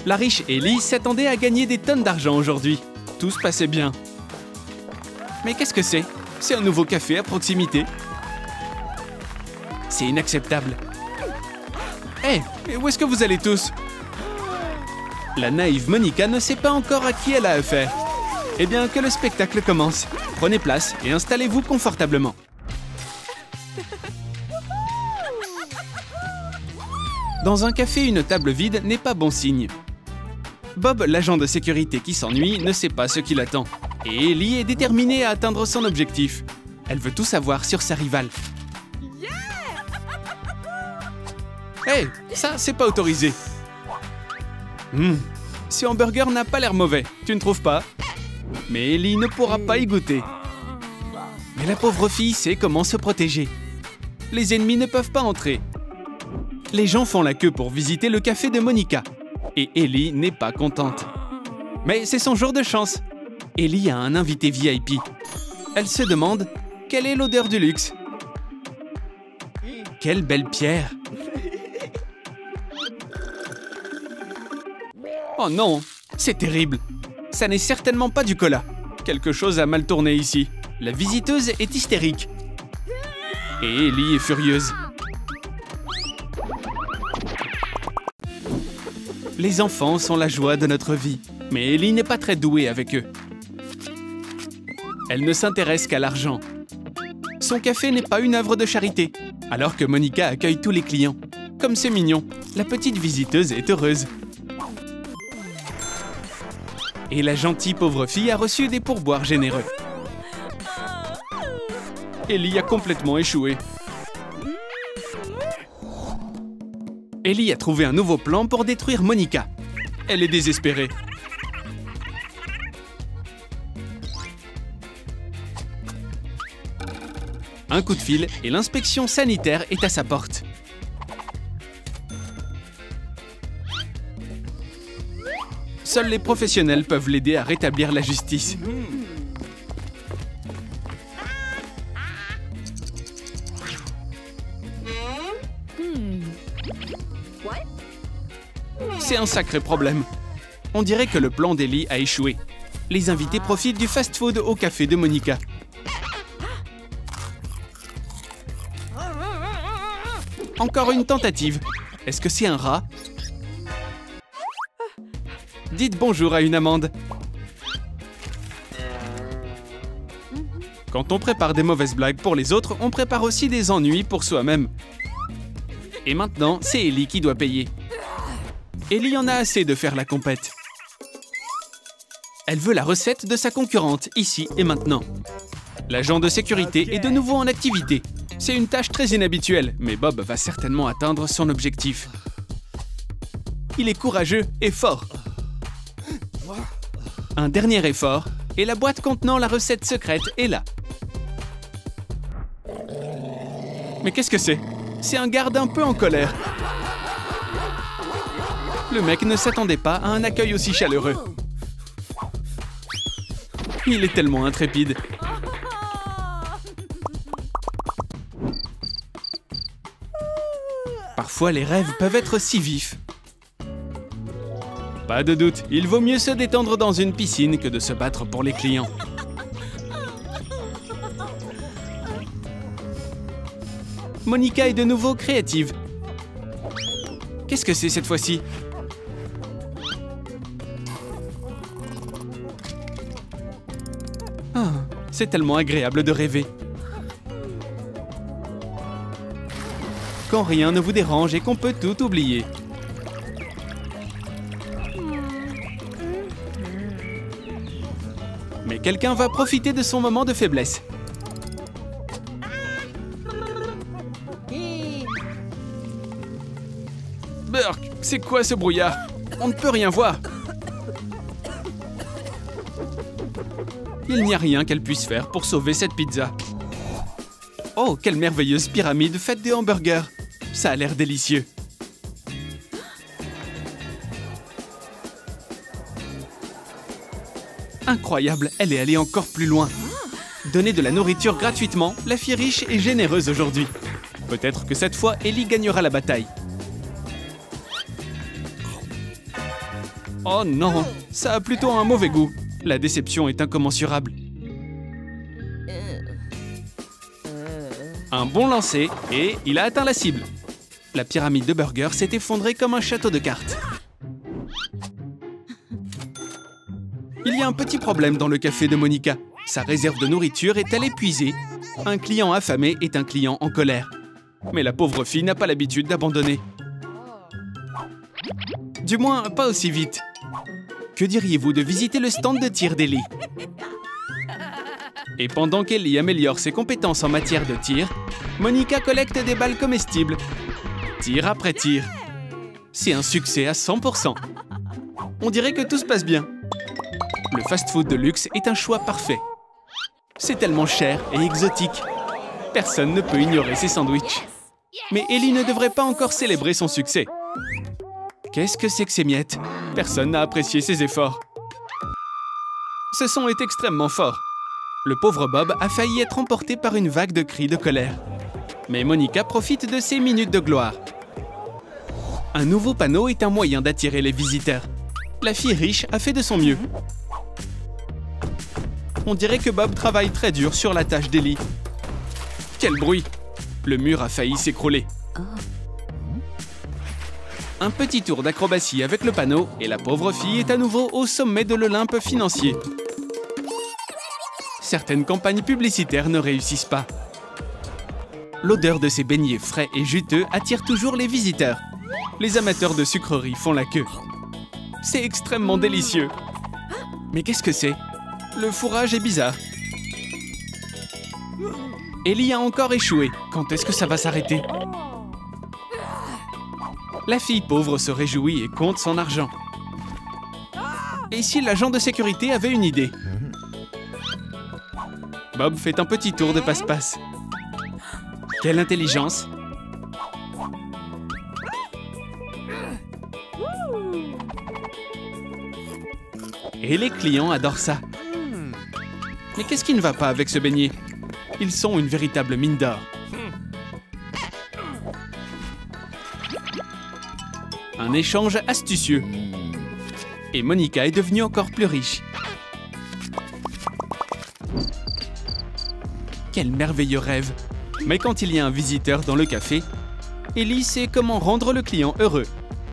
La riche Ellie s'attendait à gagner des tonnes d'argent aujourd'hui. Tout se passait bien. Mais qu'est-ce que c'est? C'est un nouveau café à proximité. C'est inacceptable. Hé, mais où est-ce que vous allez tous? La naïve Monica ne sait pas encore à qui elle a affaire. Eh bien, que le spectacle commence. Prenez place et installez-vous confortablement. Dans un café, une table vide n'est pas bon signe. Bob, l'agent de sécurité qui s'ennuie, ne sait pas ce qui l'attend. Et Ellie est déterminée à atteindre son objectif. Elle veut tout savoir sur sa rivale. Hey, ça, c'est pas autorisé. Ce hamburger n'a pas l'air mauvais, tu ne trouves pas? Mais Ellie ne pourra pas y goûter. Mais la pauvre fille sait comment se protéger. Les ennemis ne peuvent pas entrer. Les gens font la queue pour visiter le café de Monica. Et Ellie n'est pas contente. Mais c'est son jour de chance. Ellie a un invité VIP. Elle se demande quelle est l'odeur du luxe. Quelle belle pierre! Oh non, c'est terrible. Ça n'est certainement pas du cola. Quelque chose a mal tourné ici. La visiteuse est hystérique. Et Ellie est furieuse. Les enfants sont la joie de notre vie. Mais Ellie n'est pas très douée avec eux. Elle ne s'intéresse qu'à l'argent. Son café n'est pas une œuvre de charité, alors que Monica accueille tous les clients. Comme c'est mignon, la petite visiteuse est heureuse. Et la gentille pauvre fille a reçu des pourboires généreux. Ellie a complètement échoué. Ellie a trouvé un nouveau plan pour détruire Monica. Elle est désespérée. Un coup de fil et l'inspection sanitaire est à sa porte. Seuls les professionnels peuvent l'aider à rétablir la justice. C'est un sacré problème. On dirait que le plan d'Ellie a échoué. Les invités profitent du fast-food au café de Monica. Encore une tentative. Est-ce que c'est un rat? Dites bonjour à une amande. Quand on prépare des mauvaises blagues pour les autres, on prépare aussi des ennuis pour soi-même. Et maintenant, c'est Ellie qui doit payer. Ellie en a assez de faire la compète. Elle veut la recette de sa concurrente, ici et maintenant. L'agent de sécurité est de nouveau en activité. C'est une tâche très inhabituelle, mais Bob va certainement atteindre son objectif. Il est courageux et fort. Un dernier effort, et la boîte contenant la recette secrète est là. Mais qu'est-ce que c'est? C'est un garde un peu en colère. Le mec ne s'attendait pas à un accueil aussi chaleureux. Il est tellement intrépide. Parfois, les rêves peuvent être si vifs. Pas de doute, il vaut mieux se détendre dans une piscine que de se battre pour les clients. Monica est de nouveau créative. Qu'est-ce que c'est cette fois-ci? Ah, c'est tellement agréable de rêver. Quand rien ne vous dérange et qu'on peut tout oublier. Mais quelqu'un va profiter de son moment de faiblesse. Burk, c'est quoi ce brouillard? On ne peut rien voir. Il n'y a rien qu'elle puisse faire pour sauver cette pizza. Oh, quelle merveilleuse pyramide faite de hamburgers. Ça a l'air délicieux. Incroyable, elle est allée encore plus loin. Donner de la nourriture gratuitement, la fille riche est généreuse aujourd'hui. Peut-être que cette fois, Ellie gagnera la bataille. Oh non, ça a plutôt un mauvais goût. La déception est incommensurable. Un bon lancer et il a atteint la cible. La pyramide de burgers s'est effondrée comme un château de cartes. Il y a un petit problème dans le café de Monica. Sa réserve de nourriture est-elle épuisée? Un client affamé est un client en colère. Mais la pauvre fille n'a pas l'habitude d'abandonner. Du moins, pas aussi vite. Que diriez-vous de visiter le stand de tir d'Ellie? Et pendant qu'Ellie améliore ses compétences en matière de tir, Monica collecte des balles comestibles. Tir après tir. C'est un succès à 100%. On dirait que tout se passe bien. Le fast-food de luxe est un choix parfait. C'est tellement cher et exotique. Personne ne peut ignorer ces sandwichs. Mais Ellie ne devrait pas encore célébrer son succès. Qu'est-ce que c'est que ces miettes? Personne n'a apprécié ses efforts. Ce son est extrêmement fort. Le pauvre Bob a failli être emporté par une vague de cris de colère. Mais Monica profite de ses minutes de gloire. Un nouveau panneau est un moyen d'attirer les visiteurs. La fille riche a fait de son mieux. On dirait que Bob travaille très dur sur la tâche d'Ellie. Quel bruit! Le mur a failli s'écrouler. Un petit tour d'acrobatie avec le panneau et la pauvre fille est à nouveau au sommet de l'Olympe financier. Certaines campagnes publicitaires ne réussissent pas. L'odeur de ces beignets frais et juteux attire toujours les visiteurs. Les amateurs de sucreries font la queue. C'est extrêmement délicieux. Mais qu'est-ce que c'est? Le fourrage est bizarre. Ellie a encore échoué. Quand est-ce que ça va s'arrêter? La fille pauvre se réjouit et compte son argent. Et si l'agent de sécurité avait une idée? Bob fait un petit tour de passe-passe. Quelle intelligence! Et les clients adorent ça. Mais qu'est-ce qui ne va pas avec ce beignet? Ils sont une véritable mine d'or. Un échange astucieux. Et Monica est devenue encore plus riche. Quel merveilleux rêve! Mais quand il y a un visiteur dans le café, Ellie sait comment rendre le client heureux.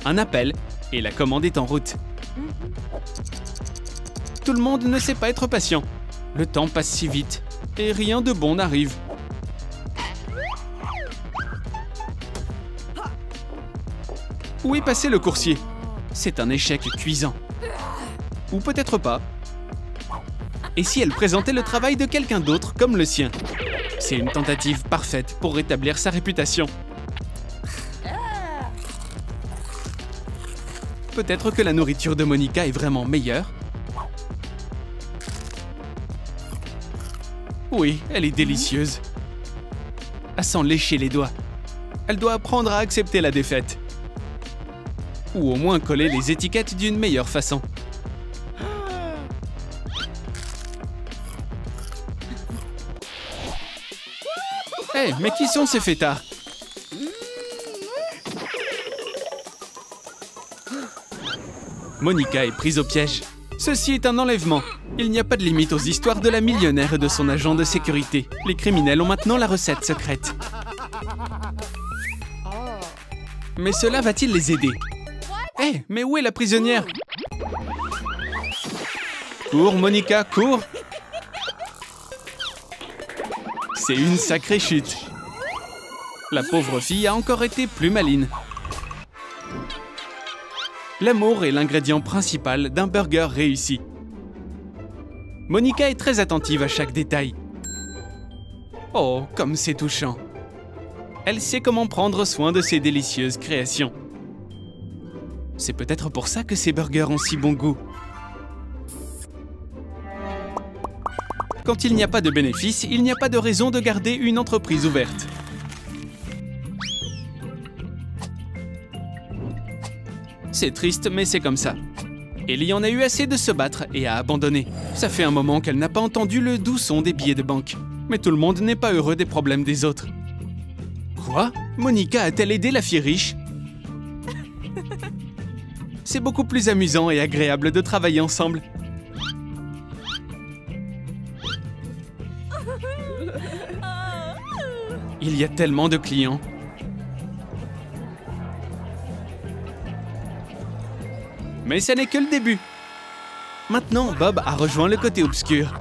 Un appel et la commande est en route. Tout le monde ne sait pas être patient. Le temps passe si vite et rien de bon n'arrive. Où est passé le coursier? C'est un échec cuisant. Ou peut-être pas. Et si elle présentait le travail de quelqu'un d'autre comme le sien? C'est une tentative parfaite pour rétablir sa réputation. Peut-être que la nourriture de Monica est vraiment meilleure? Oui, elle est délicieuse. À s'en lécher les doigts. Elle doit apprendre à accepter la défaite. Ou au moins coller les étiquettes d'une meilleure façon. Hé, mais qui sont ces fêtards? Monica est prise au piège. Ceci est un enlèvement. Il n'y a pas de limite aux histoires de la millionnaire et de son agent de sécurité. Les criminels ont maintenant la recette secrète. Mais cela va-t-il les aider? Hé, mais où est la prisonnière? Cours, Monica, cours! C'est une sacrée chute. La pauvre fille a encore été plus maline. L'amour est l'ingrédient principal d'un burger réussi. Monica est très attentive à chaque détail. Oh, comme c'est touchant. Elle sait comment prendre soin de ses délicieuses créations. C'est peut-être pour ça que ces burgers ont si bon goût. Quand il n'y a pas de bénéfice, il n'y a pas de raison de garder une entreprise ouverte. C'est triste, mais c'est comme ça. Ellie en a eu assez de se battre et a abandonné. Ça fait un moment qu'elle n'a pas entendu le doux son des billets de banque. Mais tout le monde n'est pas heureux des problèmes des autres. Quoi? Monica a-t-elle aidé la fille riche? C'est beaucoup plus amusant et agréable de travailler ensemble. Il y a tellement de clients. Mais ce n'est que le début. Maintenant, Bob a rejoint le côté obscur.